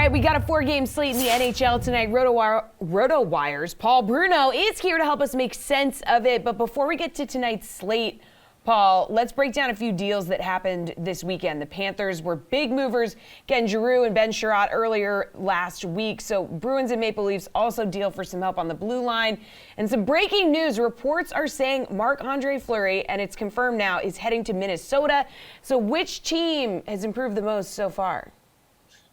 right, we got a 4-game slate in the NHL tonight. RotoWire's Paul Bruno is here to help us make sense of it. But before we get to tonight's slate, Paul, let's break down a few deals that happened this weekend. The Panthers were big movers, getting Giroux and Ben Sherratt earlier last week. So Bruins and Maple Leafs also deal for some help on the blue line. And some breaking news, reports are saying Marc-Andre Fleury, and it's confirmed now, is heading to Minnesota. So which team has improved the most so far?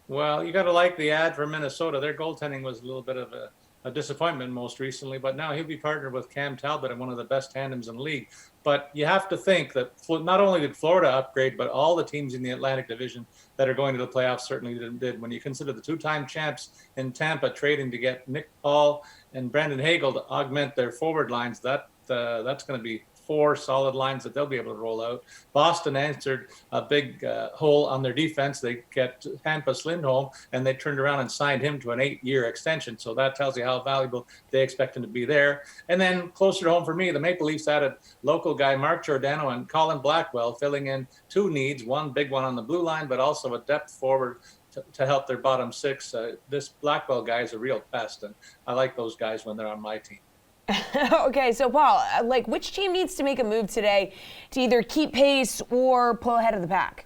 Well, you got to like the ad for Minnesota. Their goaltending was a little bit of a disappointment most recently, but now he'll be partnered with Cam Talbot in one of the best tandems in the league. But you have to think that not only did Florida upgrade, but all the teams in the Atlantic Division that are going to the playoffs certainly did. When you consider the two-time champs in Tampa trading to get Nick Paul and Brandon Hagel to augment their forward lines, that's going to be 4 solid lines that they'll be able to roll out. Boston answered a big hole on their defense. They get Hampus Lindholm, and they turned around and signed him to an 8-year extension. So that tells you how valuable they expect him to be there. And then closer to home for me, the Maple Leafs added local guy Mark Giordano and Colin Blackwell, filling in 2 needs, one big one on the blue line, but also a depth forward to help their bottom 6. This Blackwell guy is a real pest, and I like those guys when they're on my team. Okay, so Paul, which team needs to make a move today to either keep pace or pull ahead of the pack?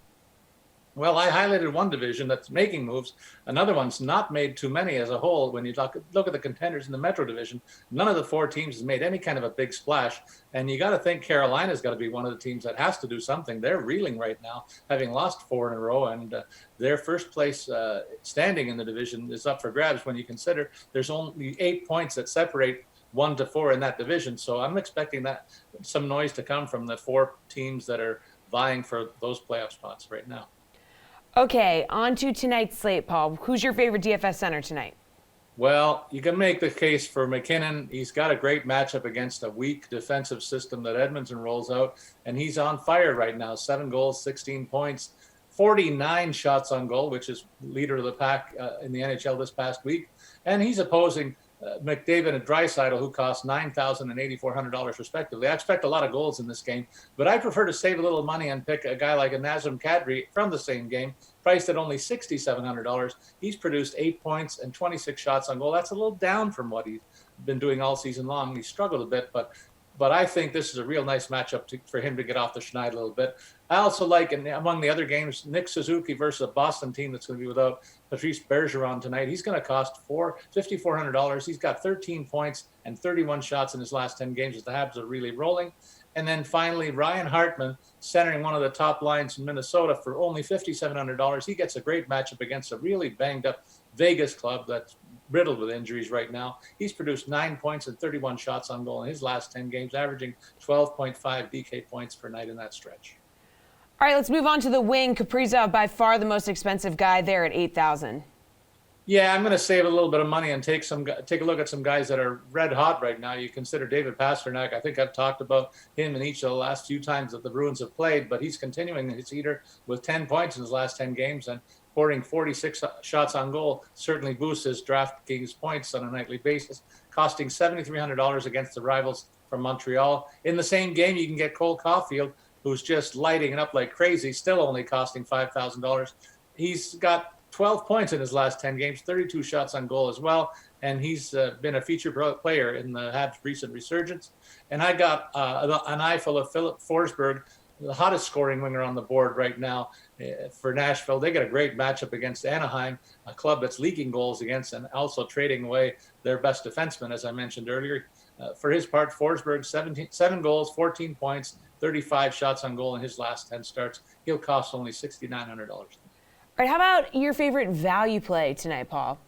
Well, I highlighted one division that's making moves. Another one's not made too many as a whole. When you look at the contenders in the Metro Division, none of the 4 teams has made any kind of a big splash. And you got to think Carolina's got to be one of the teams that has to do something. They're reeling right now, having lost 4 in a row, and their first place standing in the division is up for grabs when you consider there's only 8 points that separate 1 to 4 in that division. So I'm expecting that some noise to come from the 4 teams that are vying for those playoff spots right now. Okay, on to tonight's slate, Paul. Who's your favorite DFS center tonight? Well, you can make the case for McKinnon. He's got a great matchup against a weak defensive system that Edmonton rolls out, and he's on fire right now. 7 goals, 16 points, 49 shots on goal, which is leader of the pack in the NHL this past week. And he's opposing McDavid and Draisaitl, who cost $9,000 and $8,400 respectively. I expect a lot of goals in this game, but I prefer to save a little money and pick a guy like a Nazem Kadri from the same game, priced at only $6,700. He's produced 8 points and 26 shots on goal. That's a little down from what he's been doing all season long. He struggled a bit, but I think this is a real nice matchup for him to get off the schneid a little bit. I also like, and among the other games, Nick Suzuki versus a Boston team that's going to be without Patrice Bergeron tonight. He's going to cost $5,400. He's got 13 points and 31 shots in his last 10 games as the Habs are really rolling. And then finally, Ryan Hartman, centering one of the top lines in Minnesota for only $5,700. He gets a great matchup against a really banged-up Vegas club that's riddled with injuries right now. He's produced 9 points and 31 shots on goal in his last 10 games, averaging 12.5 DK points per night in that stretch. All right, let's move on to the wing. Kaprizov, by far the most expensive guy there at $8,000. Yeah, I'm going to save a little bit of money and take a look at some guys that are red hot right now. You consider David Pastrnak. I think I've talked about him in each of the last few times that the Bruins have played, but he's continuing his heater with 10 points in his last 10 games and pouring 46 shots on goal certainly boosts his DraftKings points on a nightly basis, costing $7,300 against the rivals from Montreal. In the same game, you can get Cole Caulfield, who's just lighting it up like crazy, still only costing $5,000. He's got 12 points in his last 10 games, 32 shots on goal as well, and he's been a featured player in the Habs' recent resurgence. And I got an eye full of Philip Forsberg, the hottest scoring winger on the board right now for Nashville. They get a great matchup against Anaheim, a club that's leaking goals against and also trading away their best defenseman, as I mentioned earlier. For his part, Forsberg, 7 goals, 14 points, 35 shots on goal in his last 10 starts. He'll cost only $6,900. All right, how about your favorite value play tonight, Paul?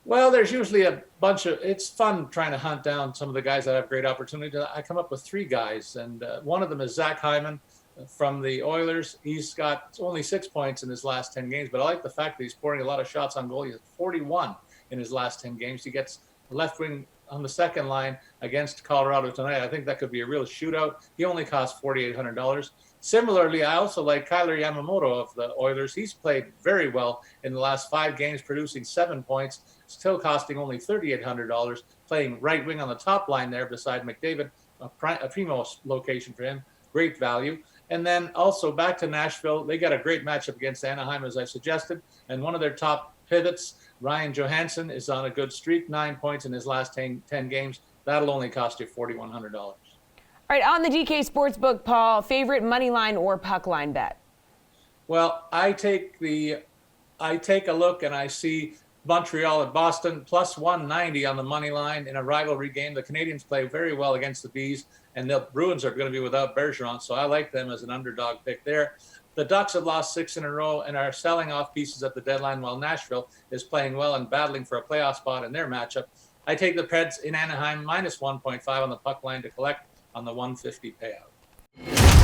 Well, there's usually a bunch of, it's fun trying to hunt down some of the guys that have great opportunity. I come up with 3 guys, and one of them is Zach Hyman from the Oilers. He's got only 6 points in his last 10 games, but I like the fact that he's pouring a lot of shots on goal. He has 41 in his last 10 games. He gets left wing on the second line against Colorado tonight. I think that could be a real shootout. He only costs $4,800. Similarly, I also like Kylie Yamamoto of the Oilers. He's played very well in the last 5 games, producing 7 points, still costing only $3,800, playing right wing on the top line there beside McDavid, a primo location for him. Great value. And then also back to Nashville. They got a great matchup against Anaheim, as I suggested. And one of their top pivots, Ryan Johansson, is on a good streak, 9 points in his last 10 games. That'll only cost you $4,100. All right, on the DK Sportsbook, Paul, favorite money line or puck line bet? Well, I take a look and I see Montreal at Boston plus 190 on the money line in a rivalry game. The Canadians play very well against the Bees, and the Bruins are going to be without Bergeron, so I like them as an underdog pick there. The Ducks have lost 6 in a row and are selling off pieces at the deadline, while Nashville is playing well and battling for a playoff spot in their matchup. I take the Preds in Anaheim minus 1.5 on the puck line to collect on the 150 payout.